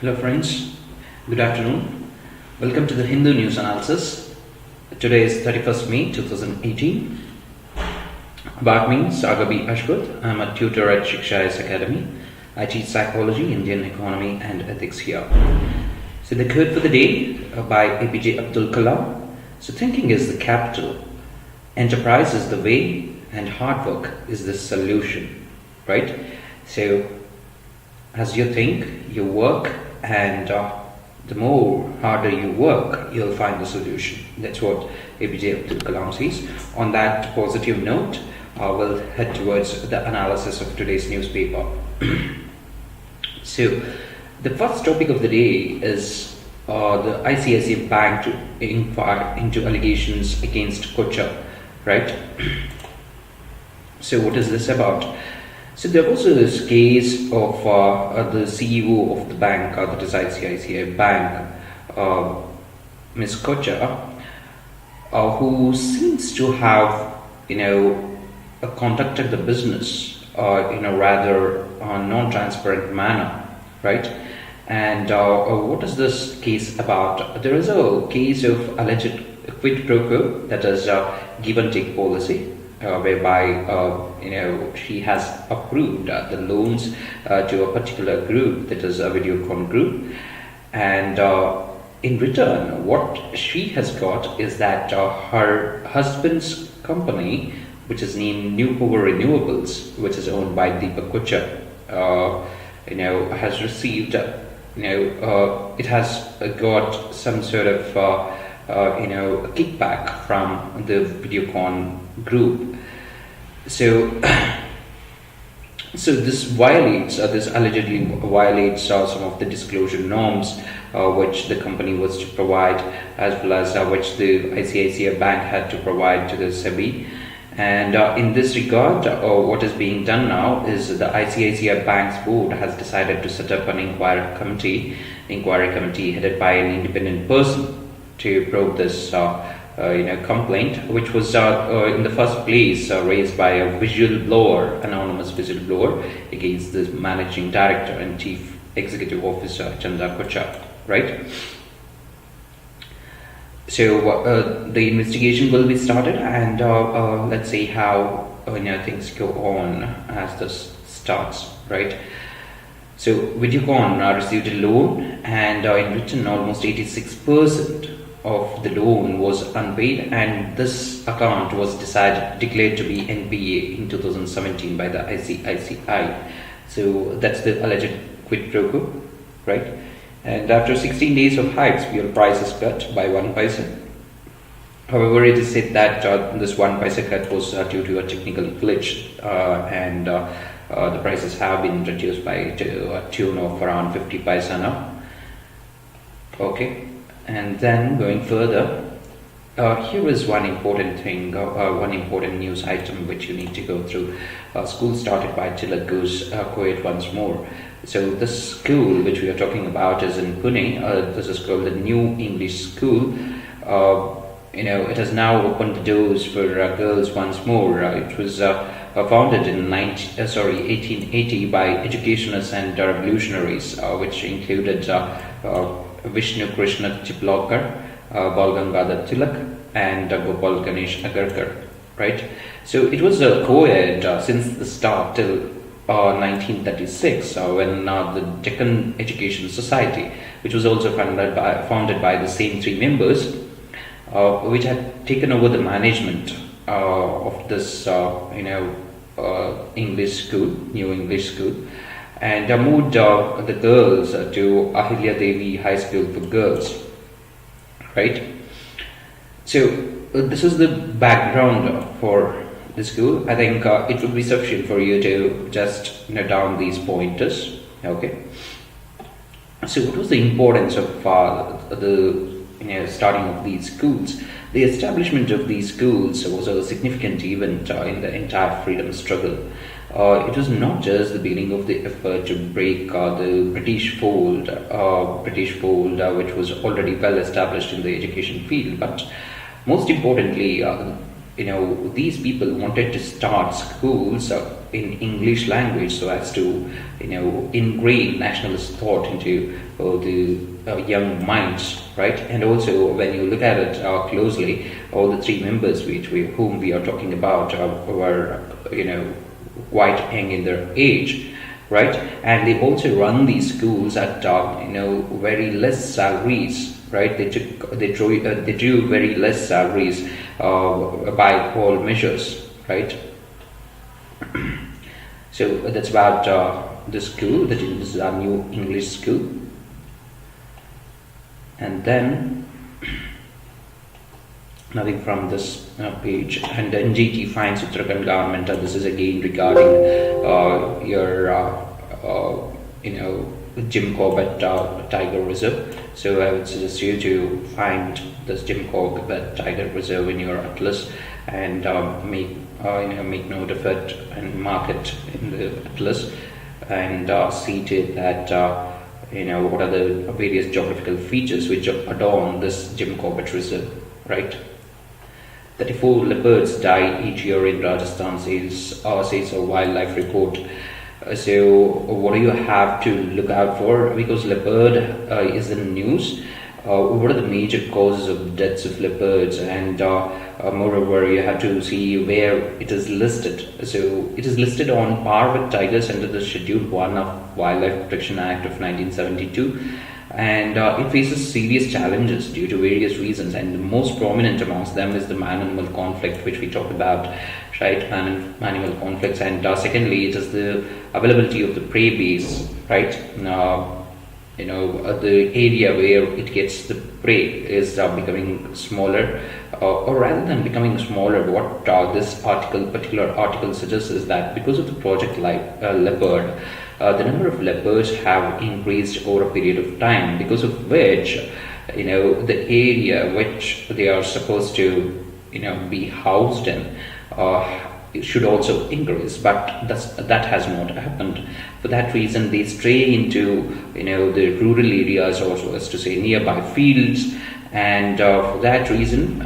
Hello friends, good afternoon. Welcome to the Hindu News Analysis. Today is 31st May 2018. About me, Sagar B. Ashgut. I'm a tutor at UPSCIASS Academy. I teach psychology, Indian economy and ethics here. So the quote for the day by APJ Abdul Kalam. So thinking is the capital, enterprise is the way, and hard work is the solution. Right? So as you think, you work, and the more harder you work, you'll find the solution. That's what APJ Abdul Kalam says. On that positive note, we'll head towards the analysis of today's newspaper. So, the first topic of the day is the ICICI Bank to inquire into allegations against Kocha, right? So, what is this about? So there was this case of the CEO of the bank, that is ICICI Bank, Ms. Kocha, who seems to have, conducted the business in a rather non-transparent manner, right? And what is this case about? There is a case of alleged quid pro quo, that is give and take policy. Whereby she has approved the loans to a particular group, that is a Videocon group, and in return what she has got is that her husband's company, which is named New Power Renewables, which is owned by Deepak Kocha, has received it has got some sort of a kickback from the Videocon group. So this allegedly violates some of the disclosure norms which the company was to provide, as well as which the ICICI Bank had to provide to the SEBI. And in this regard, what is being done now is the ICICI Bank's board has decided to set up an inquiry committee headed by an independent person to probe this complaint, which was in the first place raised by a anonymous whistleblower against the managing director and chief executive officer Chandra Kocha, right? So the investigation will be started, and let's see how things go on as this starts, right? So Videocon received a loan, and in return almost 86% of the loan was unpaid, and this account was declared to be NPA in 2017 by the ICICI. So that's the alleged quid pro quo, right? And after 16 days of hikes, fuel price is cut by 1 paisa. However, it is said that this 1 paisa cut was due to a technical glitch, and the prices have been reduced by a tune of around 50 paisa now. Okay. And then going further, here is one important thing, one important news item which you need to go through. School started by Tilak goes co-ed once more. So this school which we are talking about is in Pune. This is called the New English School. It has now opened the doors for girls once more. It was founded in 1880 by educationists and revolutionaries, which included Vishnu Krishna Chiplokar, Bal Gangadhar Tilak, and Gopal Ganesh Agarkar, right? So it was a co-ed since the start till 1936, when the Deccan Education Society, which was also founded by the same three members, which had taken over the management of this English school, New English School, and moved the girls to Ahilya Devi High School for Girls, right? So this is the background for the school. I think it would be sufficient for you to just note down these pointers, okay? So what was the importance of the starting of these schools? The establishment of these schools was a significant event in the entire freedom struggle. It was not just the beginning of the effort to break the British fold, which was already well established in the education field, but most importantly, these people wanted to start schools in English language, so as to ingrain nationalist thought into the young minds, right? And also, when you look at it closely, all the three members whom we are talking about were quite young in their age, right? And they also run these schools at very less salaries, right? They drew very less salaries by all measures, right? So that's about the school. This is our new English school. And then nothing from this page. And the NGT finds Uttarakhand government. This is again regarding your Jim Corbett Tiger Reserve. So I would suggest you to find this Jim Corbett Tiger Reserve in your atlas and make note of it and mark it in the atlas, and see to it that what are the various geographical features which adorn this Jim Corbett Reserve, right? 34 leopards die each year in Rajasthan, says a wildlife report. So what do you have to look out for? Because leopard is in the news. What are the major causes of deaths of leopards? And moreover, you have to see where it is listed. So it is listed on par with tigers under the Schedule 1 of Wildlife Protection Act of 1972. And it faces serious challenges due to various reasons, and the most prominent amongst them is the man-animal conflict, which we talked about, right? Man-animal conflicts. And secondly, it is the availability of the prey base, right? The area where it gets the prey is becoming smaller, or rather than becoming smaller, what this particular article suggests is that because of the Project Leopard, the number of leopards have increased over a period of time, because of which the area which they are supposed to be housed in should also increase, but that has not happened. For that reason, they stray into the rural areas, also as to say nearby fields, and for that reason,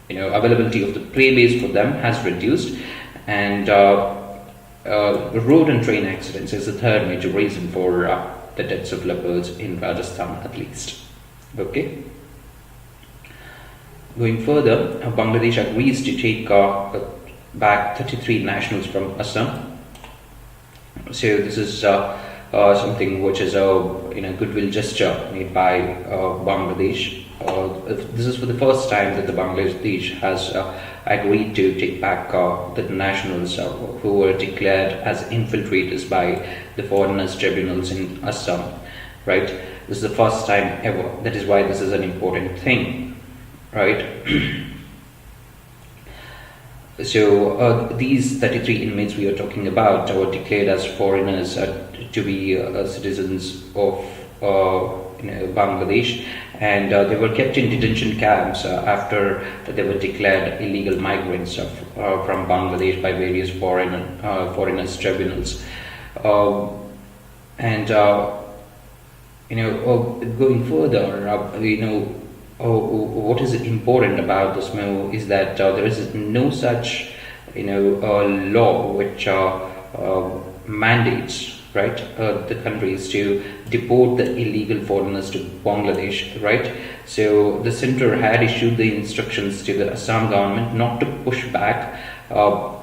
availability of the prey base for them has reduced, and road and train accidents is the third major reason for the deaths of leopards in Rajasthan, at least. Okay. Going further, Bangladesh agrees to take back 33 nationals from Assam. So this is something which is a goodwill gesture made by Bangladesh. This is for the first time that the Bangladesh has agreed to take back the nationals who were declared as infiltrators by the foreigners tribunals in Assam, right? This is the first time ever. That is why this is an important thing, right? So these 33 inmates we are talking about were declared as foreigners to be citizens of Bangladesh, and they were kept in detention camps after they were declared illegal migrants from Bangladesh by various foreigners tribunals. Going further, what is important about this move is that there is no such law which mandates, right, the countries to deport the illegal foreigners to Bangladesh, right? So the center had issued the instructions to the Assam government not to push back, but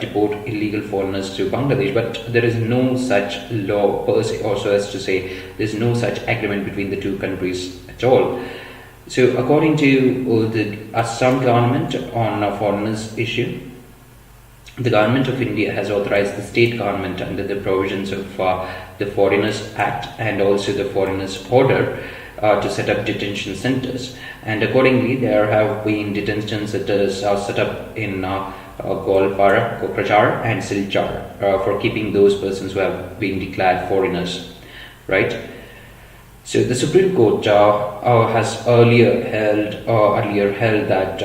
deport illegal foreigners to Bangladesh. But there is no such law per se, also as to say there is no such agreement between the two countries at all. So according to the Assam government on foreigners issue, the government of India has authorized the state government under the provisions of the Foreigners Act and also the Foreigners Order to set up detention centers. And accordingly, there have been detention centers set up in Golpara, Kokrajhar and Silchar for keeping those persons who have been declared foreigners, right? So the Supreme Court has earlier held that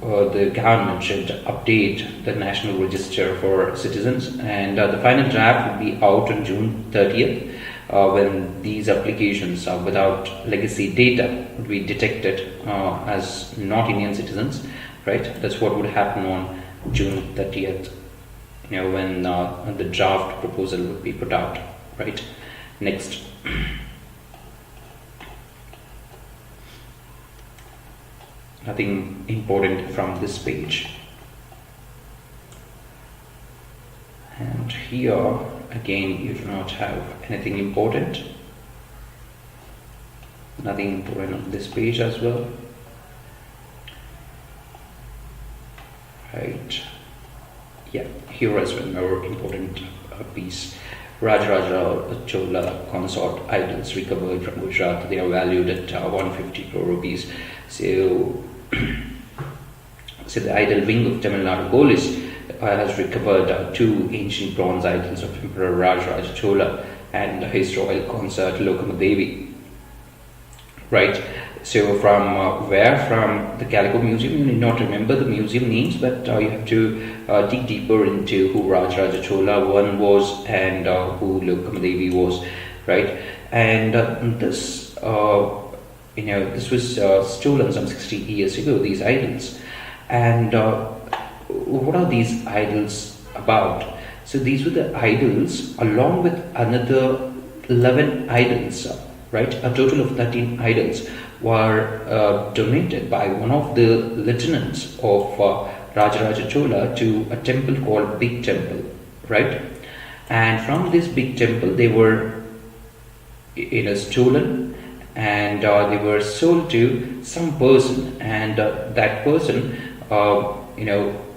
the government should update the National Register for citizens, and the final draft will be out on June 30th when these applications without legacy data would be detected as not Indian citizens, right? That's what would happen on June 30th, when the draft proposal would be put out, right? Next. Nothing important from this page. And here again you do not have anything important. Nothing important on this page as well. Right. Yeah, here is one more important piece. Rajaraja Chola consort idols recovered from Gujarat. They are valued at 150 crore rupees. So the idol wing of Tamil Nadu police has recovered two ancient bronze idols of Emperor Rajaraja Chola and his royal consort Lokamadevi. Right. So from where? From the Calico Museum. You need not remember the museum names, but you have to dig deeper into who Rajaraja Chola one was and who Lokamadevi was, right? And this, this was stolen some 60 years ago. These idols, and what are these idols about? So these were the idols, along with another 11 idols, right? A total of 13 idols were donated by one of the lieutenants of Rajaraja Chola to a temple called Big Temple, right? And from this Big Temple, they were stolen, and they were sold to some person, and that person,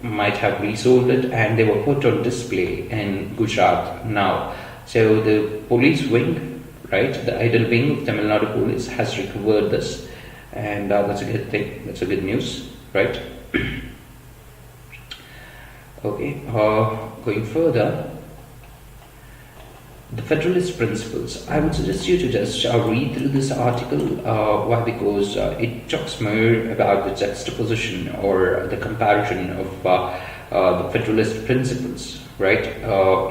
might have resold it, and they were put on display in Gujarat now. So the police wing, right, the idol wing of Tamil Nadu police has recovered this, and that's a good thing. That's a good news, right? Okay, going further, the Federalist Principles. I would suggest you to just read through this article. Why? Because it talks more about the juxtaposition or the comparison of the Federalist Principles, right,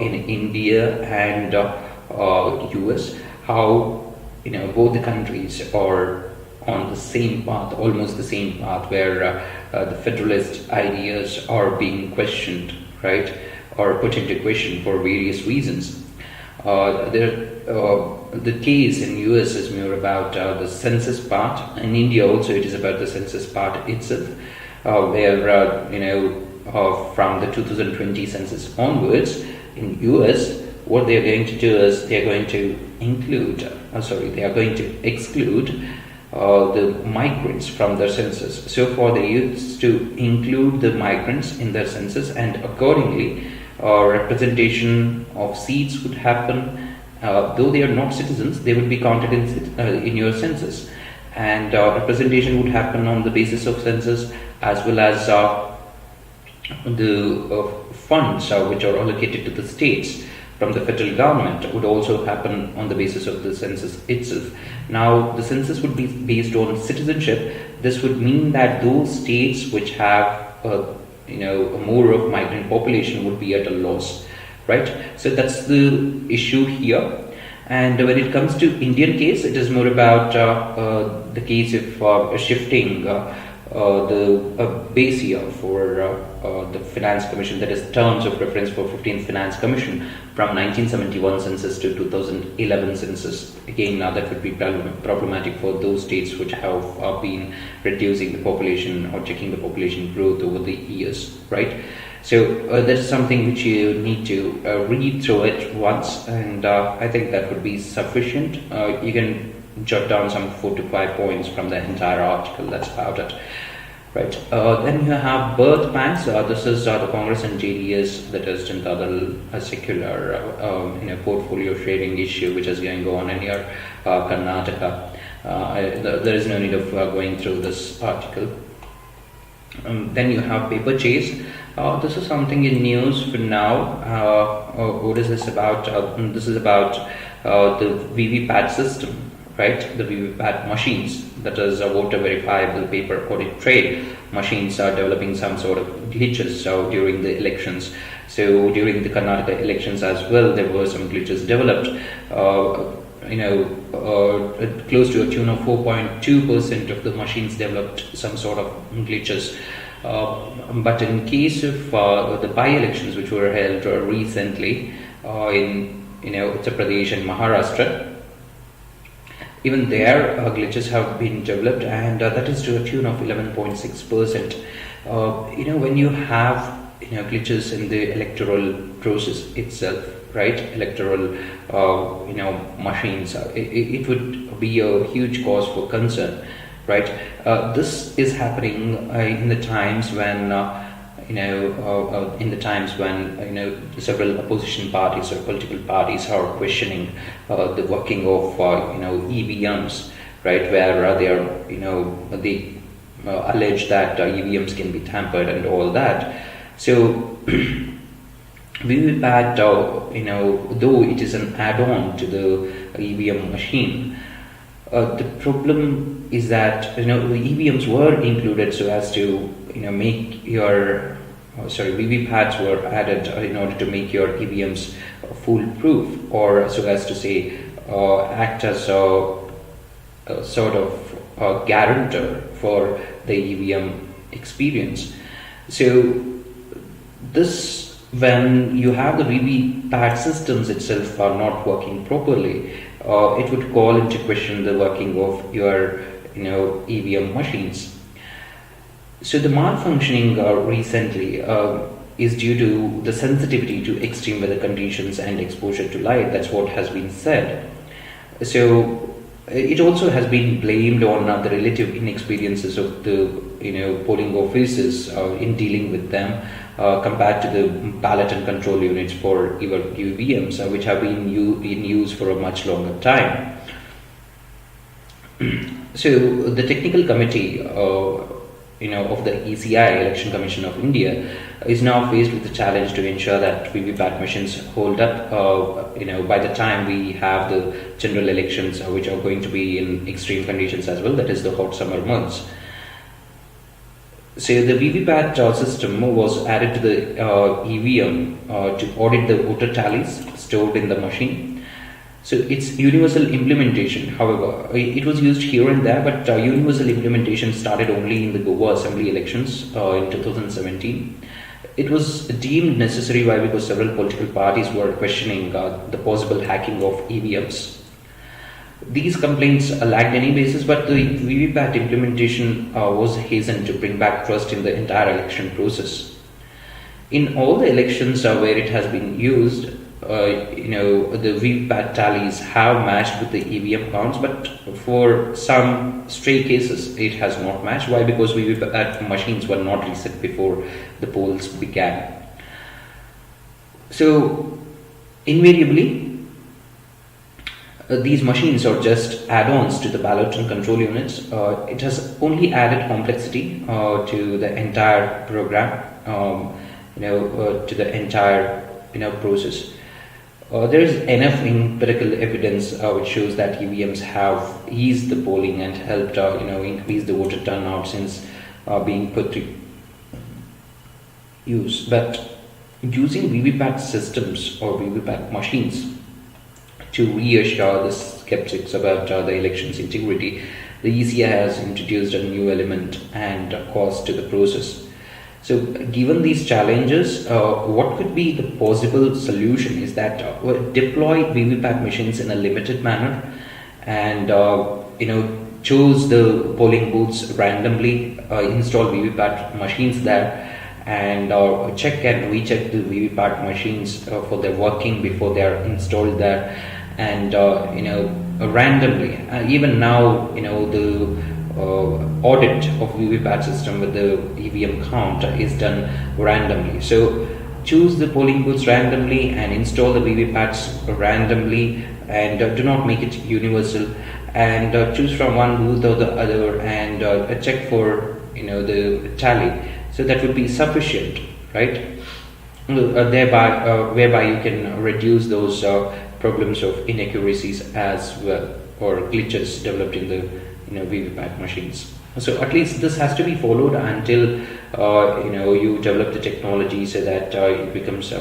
in India and US. How both the countries are on the same path, almost the same path, where the Federalist ideas are being questioned, right, or put into question for various reasons. The case in US is more about the census part. In India also it is about the census part itself, where from the 2020 census onwards in US, what they are going to do is they are going to exclude the migrants from their census. So far they used to include the migrants in their census, and accordingly representation of seats would happen. Though they are not citizens, they would be counted in your census, and representation would happen on the basis of census, as well as the funds which are allocated to the states from the federal government would also happen on the basis of the census itself. Now, the census would be based on citizenship. This would mean that those states which have more of migrant population would be at a loss, right? So that's the issue here. And when it comes to Indian case, it is more about the case of shifting the base year for the Finance Commission, that is terms of reference for 15th Finance Commission, from 1971 census to 2011 census. Again, that would be problematic for those states which have been reducing the population or checking the population growth over the years, right? So that is something which you need to read through it once, and I think that would be sufficient. You can jot down some 4 to 5 points from the entire article. That's about it, right? Then you have birth banks. This is the Congress and JDS, that is Janata Dal, a secular portfolio sharing issue which is going on in your Karnataka. There is no need of going through this article. Then you have paper chase. This is something in news for now. What is this about? This is about the VVPAT system, right? The VVPAT machines, that is voter verifiable paper audit trail machines, are developing some sort of glitches during the elections. So during the Karnataka elections as well, there were some glitches developed. Close to a tune of 4.2% of the machines developed some sort of glitches. But in case of the by-elections which were held recently in Uttar Pradesh and Maharashtra, even there glitches have been developed, and that is to a tune of 11.6%. When you have glitches in the electoral process itself, right? Electoral machines, it would be a huge cause for concern, right? This is happening in the times when several opposition parties or political parties are questioning the working of EVMs, right, where they are they allege that EVMs can be tampered and all that. So VVPAT, though it is an add-on to the EVM machine, the problem is that the EVMs were included so as to make your VVPATs were added in order to make your EVMs foolproof, or so as to say act as a sort of guarantor for the EVM experience. So this, when you have the VVPAT systems itself are not working properly, it would call into question the working of your EVM machines. So the malfunctioning recently is due to the sensitivity to extreme weather conditions and exposure to light. That's what has been said. So it also has been blamed on the relative inexperiences of the polling officers in dealing with them compared to the ballot and control units for your EVMs, which have been in use for a much longer time. So the technical committee of the ECI, Election Commission of India, is now faced with the challenge to ensure that VVPAT machines hold up by the time we have the general elections, which are going to be in extreme conditions as well, that is the hot summer months. So the VVPAT system was added to the EVM to audit the voter tallies stored in the machine. So its universal implementation, however, it was used here and there, but universal implementation started only in the Goa Assembly elections in 2017. It was deemed necessary. Why? Because several political parties were questioning the possible hacking of EVMs. These complaints lacked any basis, but the VVPAT implementation was hastened to bring back trust in the entire election process. In all the elections where it has been used, the VVPAT tallies have matched with the EVM counts, but for some stray cases it has not matched. Why? Because VVPAT machines were not reset before the polls began. So invariably these machines are just add-ons to the ballot and control units. It has only added complexity to the entire program, to the entire process. There is enough empirical evidence which shows that EVMs have eased the polling and helped increase the voter turnout since being put to use. But using VVPAT systems or VVPAT machines to reassure the skeptics about the election's integrity, the ECI has introduced a new element and cost to the process. So given these challenges, what could be the possible solution is that deploy VVPAT machines in a limited manner and choose the polling booths randomly, install VVPAT machines there, and check and recheck the VVPAT machines for their working before they are installed there, and randomly. Even now, the audit of VVPAT system with the EVM count is done randomly. So choose the polling booths randomly and install the VVPATs randomly, and do not make it universal, and choose from one booth or the other and check for the tally. So that would be sufficient, right? Whereby you can reduce those problems of inaccuracies as well, or glitches developed in the VVPAT machines. So at least this has to be followed until you develop the technology so that it becomes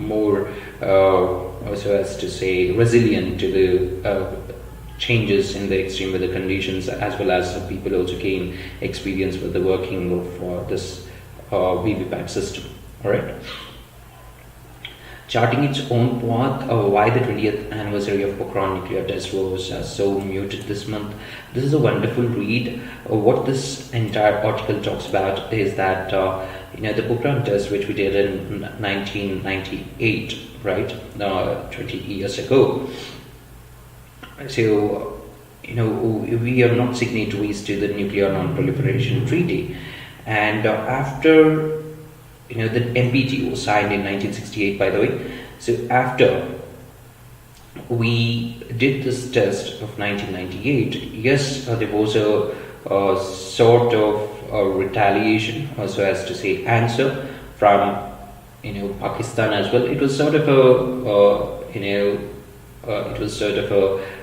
more so as to say resilient to the changes in the extreme weather conditions, as well as people also gain experience with the working of this VVPAT system. All right. Charting its own path, why the 20th anniversary of Pokhran nuclear test was so muted this month. This is a wonderful read. What this entire article talks about is that the Pokhran test, which we did in 1998, right, 20 years ago. So, we are not signatories to the Nuclear Non-Proliferation Treaty, and after the NPT was signed in 1968, by the way. So after we did this test of 1998, yes, there was a sort of retaliation, so as to say, answer from Pakistan as well. It was sort of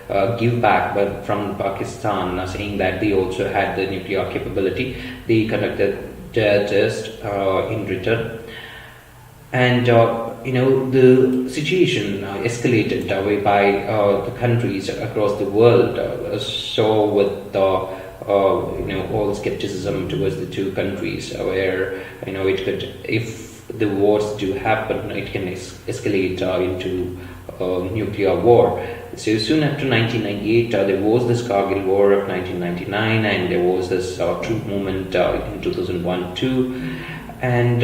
a give back, but from Pakistan, saying that they also had the nuclear capability. They conducted their test in return, and the situation escalated whereby the countries across the world saw with all skepticism towards the two countries, where it could, if the wars do happen, it can escalate into nuclear war. So soon after 1998, there was this Kargil War of 1999, and there was this troop movement in 2001 too. And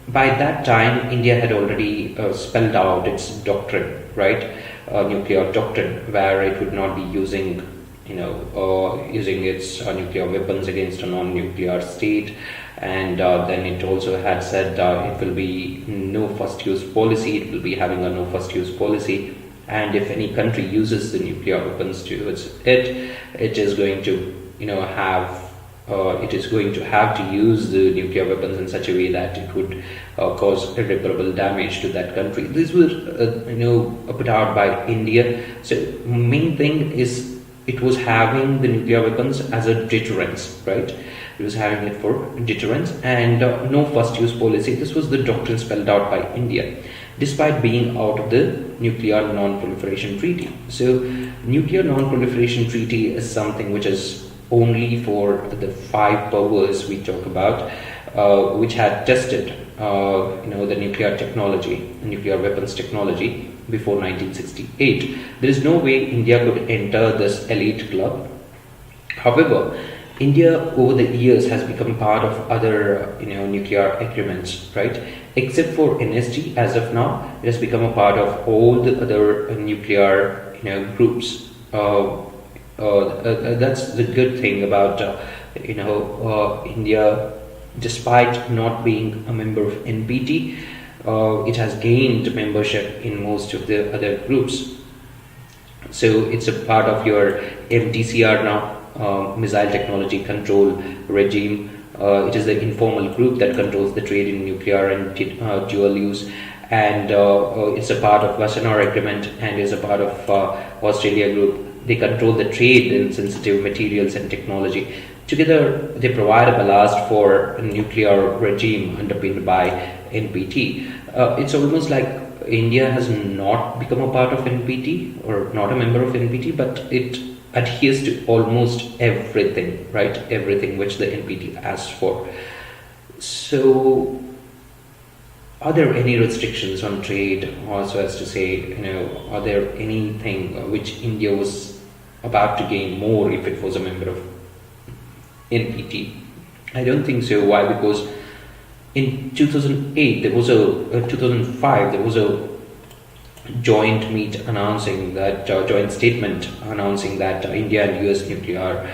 by that time, India had already spelled out its doctrine, right? Nuclear doctrine, where it would not be using using its nuclear weapons against a non-nuclear state. And then it also had said it will be no first use policy, it will be having a no first use policy, and if any country uses the nuclear weapons towards it, it is going to have to use the nuclear weapons in such a way that it would cause irreparable damage to that country. This was put out by India. So main thing is, it was having the nuclear weapons as a deterrence, right? It was having it for deterrence, and no first use policy. This was the doctrine spelled out by India, despite being out of the Nuclear Non-Proliferation Treaty. So Nuclear Non-Proliferation Treaty is something which is only for the 5 powers we talk about, which had tested the nuclear technology, nuclear weapons technology, before 1968. There is no way India could enter this elite club. However, India over the years has become part of other nuclear agreements, right? Except for NSG, as of now, it has become a part of all the other nuclear groups. That's the good thing about India. Despite not being a member of NPT, it has gained membership in most of the other groups. So it's a part of your MTCR now, Missile Technology Control Regime. It is the informal group that controls the trade in nuclear and dual use, and it's a part of Wassenaar Agreement and is a part of Australia Group. They control the trade in sensitive materials and technology. Together, they provide a ballast for a nuclear regime underpinned by NPT. It's almost like India has not become a part of NPT or not a member of NPT, but it adheres to almost everything, right? Everything which the NPT asks for. So, are there any restrictions on trade, or so as to say, are there anything which India was about to gain more if it was a member of NPT? I don't think so. Why? Because in 2008, 2005, there was a joint statement announcing that India and US nuclear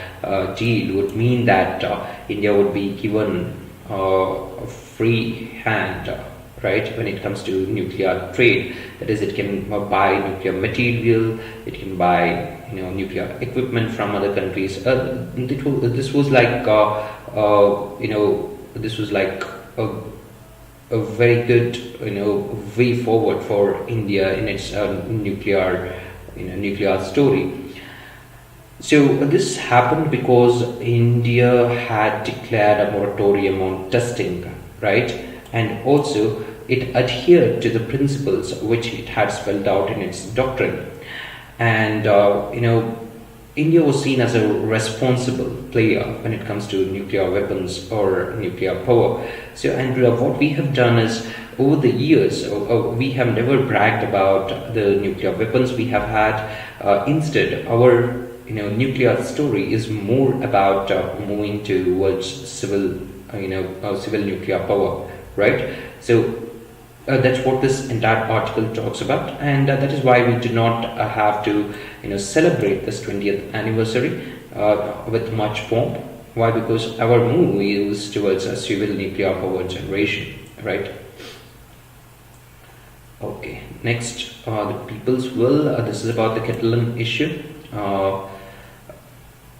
deal would mean that India would be given a free hand, right, when it comes to nuclear trade. That is, it can buy nuclear material, it can buy nuclear equipment from other countries. This was like a very good way forward for India in its nuclear story. So this happened because India had declared a moratorium on testing, right? And also it adhered to the principles which it had spelled out in its doctrine. And India was seen as a responsible player when it comes to nuclear weapons or nuclear power. So, and what we have done is, over the years, we have never bragged about the nuclear weapons we have had. Instead, our nuclear story is more about moving towards civil, civil nuclear power, right? So that's what this entire article talks about, and that is why we do not have to celebrate this 20th anniversary with much pomp. Why? Because our move is towards a civil nuclear power generation, right? Okay, next, the people's will. This is about the Catalan issue.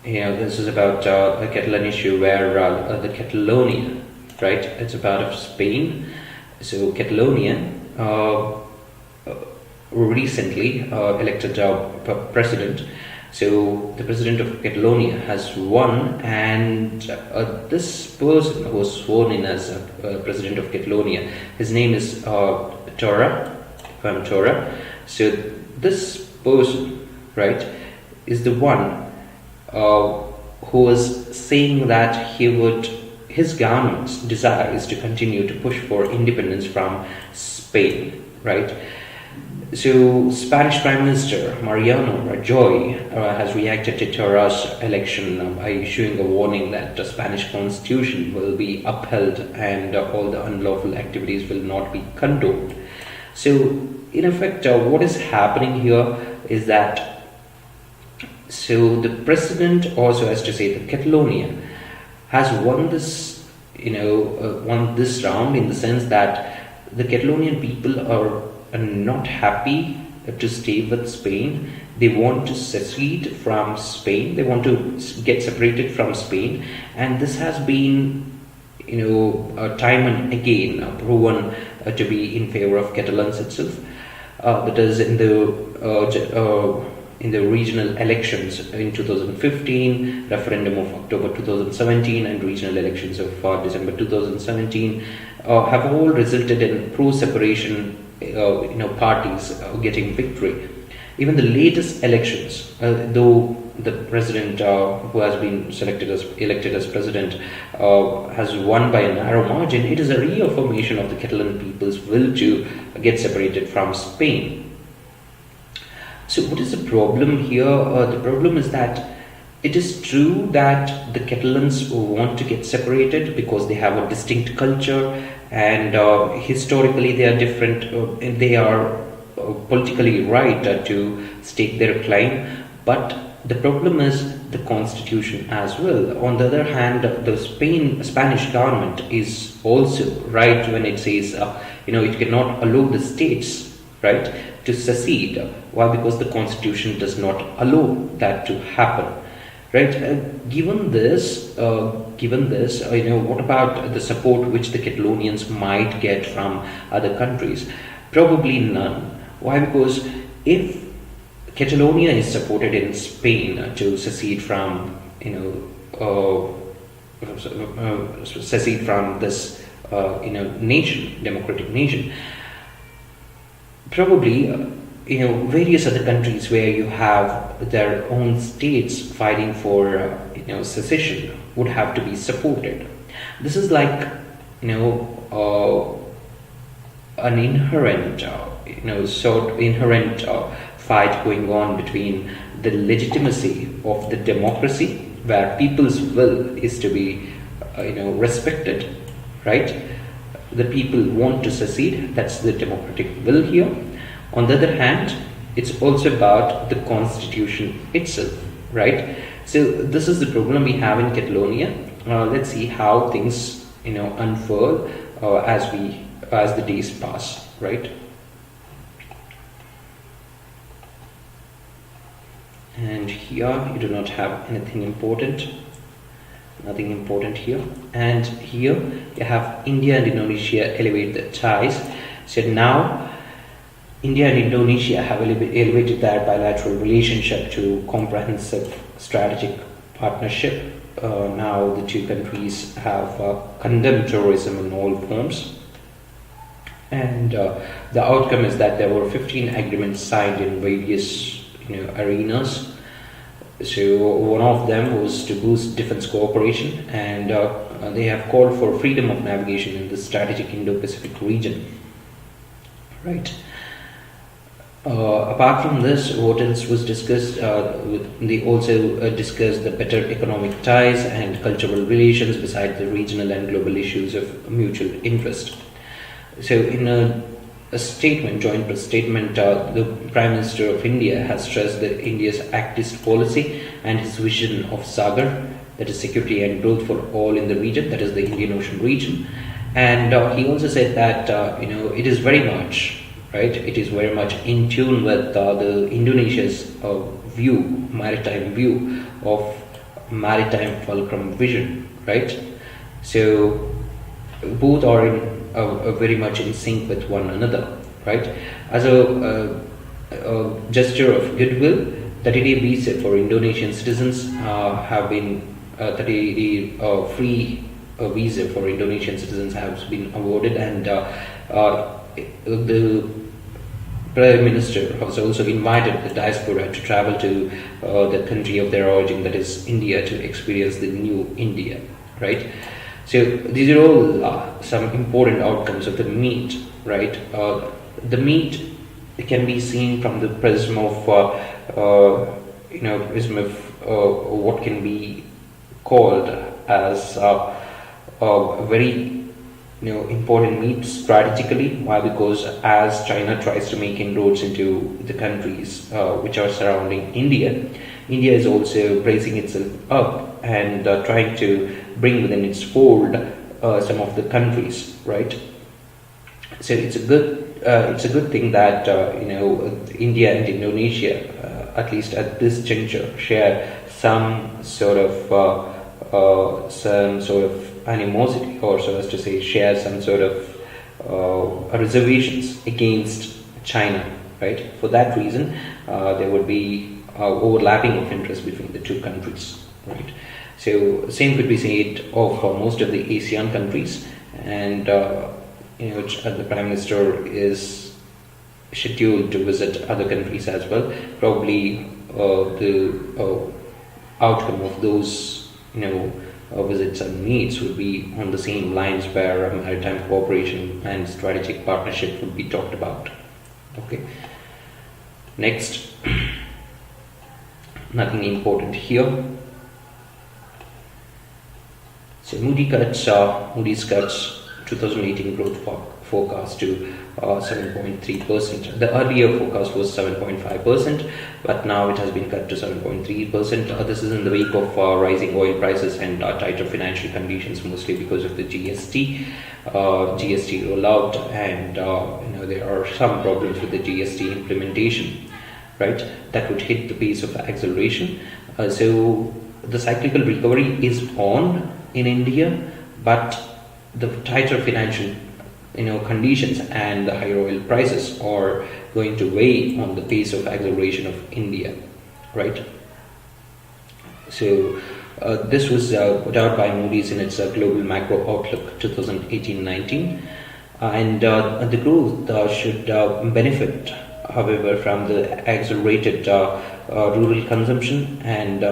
This is about the Catalan issue where the Catalonia, right? It's about of Spain. So Catalonia recently elected a president. So the president of Catalonia has won, and this person who was sworn in as president of Catalonia, his name is Torra. So this person, right, is the one who was saying that his government's desire is to continue to push for independence from Spain, right? So Spanish Prime Minister Mariano Rajoy has reacted to Torra's election by issuing a warning that the Spanish constitution will be upheld and all the unlawful activities will not be condoned. So in effect, what is happening here is that the president, also has to say that Catalonia has won this, won this round, in the sense that the Catalonian people are not happy to stay with Spain. They want to secede from Spain. They want to get separated from Spain, and this has been, time and again proven to be in favor of Catalans itself. That is in the regional elections in 2015, referendum of October 2017, and regional elections of December 2017 have all resulted in pro-separation parties getting victory. Even the latest elections, though the president who has been elected as president has won by a narrow margin, it is a reaffirmation of the Catalan people's will to get separated from Spain. So what is the problem here? The problem is that it is true that the Catalans want to get separated because they have a distinct culture, and historically they are different, and they are politically right to stake their claim. But the problem is the constitution as well. On the other hand, the Spanish government is also right when it says it cannot allow the states, right, to secede. Why? Because the constitution does not allow that to happen, right? Given this, what about the support which the Catalonians might get from other countries? Probably none. Why? Because if Catalonia is supported in Spain to secede from this nation, democratic nation, probably various other countries where you have their own states fighting for secession would have to be supported. This is like an inherent fight going on between the legitimacy of the democracy, where people's will is to be respected, right? The people want to secede, that's the democratic will here. On the other hand, it's also about the constitution itself, right? So this is the problem we have in Catalonia. Let's see how things unfurl as the days pass, right? And here you do not have anything important, nothing important here. And here you have India and Indonesia elevate their ties. So now India and Indonesia have elevated their bilateral relationship to comprehensive strategic partnership. Now the two countries have condemned terrorism in all forms, and the outcome is that there were 15 agreements signed in various arenas. So one of them was to boost defense cooperation, and they have called for freedom of navigation in the strategic Indo-Pacific region. Right. Apart from this, what else was discussed? They also discussed the better economic ties and cultural relations besides the regional and global issues of mutual interest. So, in a statement, joint press statement, the Prime Minister of India has stressed that India's Actist policy and his vision of Sagar, that is security and growth for all in the region, that is the Indian Ocean region. And he also said that it is very much It is very much in tune with the Indonesia's maritime view of maritime fulcrum vision, right? So both are very much in sync with one another, right? As a gesture of goodwill, 30-day visa for Indonesian citizens have been 30-day free visa for Indonesian citizens has been awarded, and the Prime Minister has also invited the diaspora to travel to the country of their origin, that is India, to experience the new India, right? So these are all some important outcomes of the meet, right? The meet can be seen from the prism of what can be called as a very important meet strategically. Why? Because as China tries to make inroads into the countries which are surrounding India, India is also bracing itself up and trying to bring within its fold some of the countries, right? So it's a good thing that India and Indonesia, at least at this juncture, share some sort of animosity, or so as to say, share some sort of reservations against China, right? For that reason, there would be overlapping of interest between the two countries, right? So same could be said of most of the ASEAN countries, and the Prime Minister is scheduled to visit other countries as well. Probably the outcome of those visits and meets would be on the same lines, where maritime cooperation and strategic partnership would be talked about. Okay. Next, nothing important here. So Moody's cuts 2018 growth forecast to 7.3%. The earlier forecast was 7.5%, but now it has been cut to 7.3%. This is in the wake of rising oil prices and tighter financial conditions, mostly because of the GST rollout, and there are some problems with the GST implementation, right? That would hit the pace of acceleration. So the cyclical recovery is on in India, but the tighter financial conditions and the higher oil prices are going to weigh on the pace of acceleration of India, right? So this was put out by Moody's in its Global Macro Outlook 2018-19, and the growth should benefit, however, from the accelerated rural consumption, and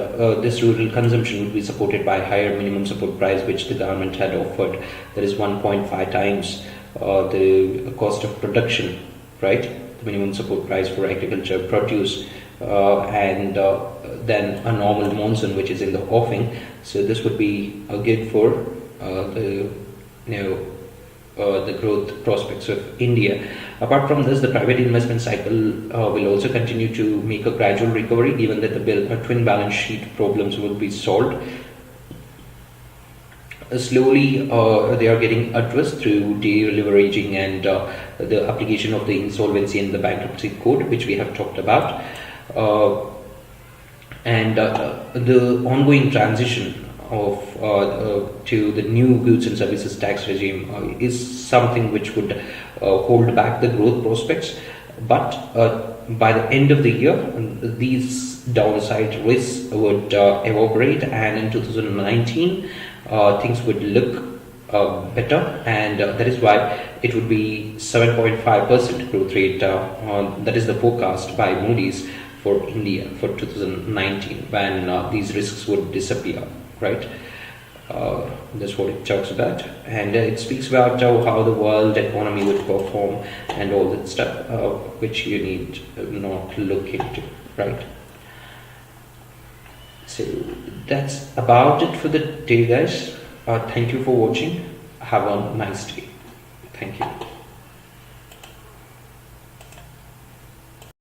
this rural consumption will be supported by higher minimum support price, which the government had offered. That is 1.5 times the cost of production, right? The minimum support price for agriculture produce, and then a normal monsoon which is in the offing. So this would be good for the growth prospects of India. Apart from this, the private investment cycle will also continue to make a gradual recovery, given that the twin balance sheet problems will be solved. Slowly, they are getting addressed through deleveraging and the application of the insolvency and the bankruptcy code, which we have talked about, and the ongoing transition of to the new goods and services tax regime is something which would hold back the growth prospects. But by the end of the year, these downside risks would evaporate, and in 2019 things would look better, and that is why it would be 7.5% growth rate. That is the forecast by Moody's for India for 2019, when these risks would disappear, right? That's what it talks about, and it speaks about how the world economy would perform and all that stuff, which you need not to look into, right? So that's about it for the day, guys. Thank you for watching. Have a nice day. Thank you.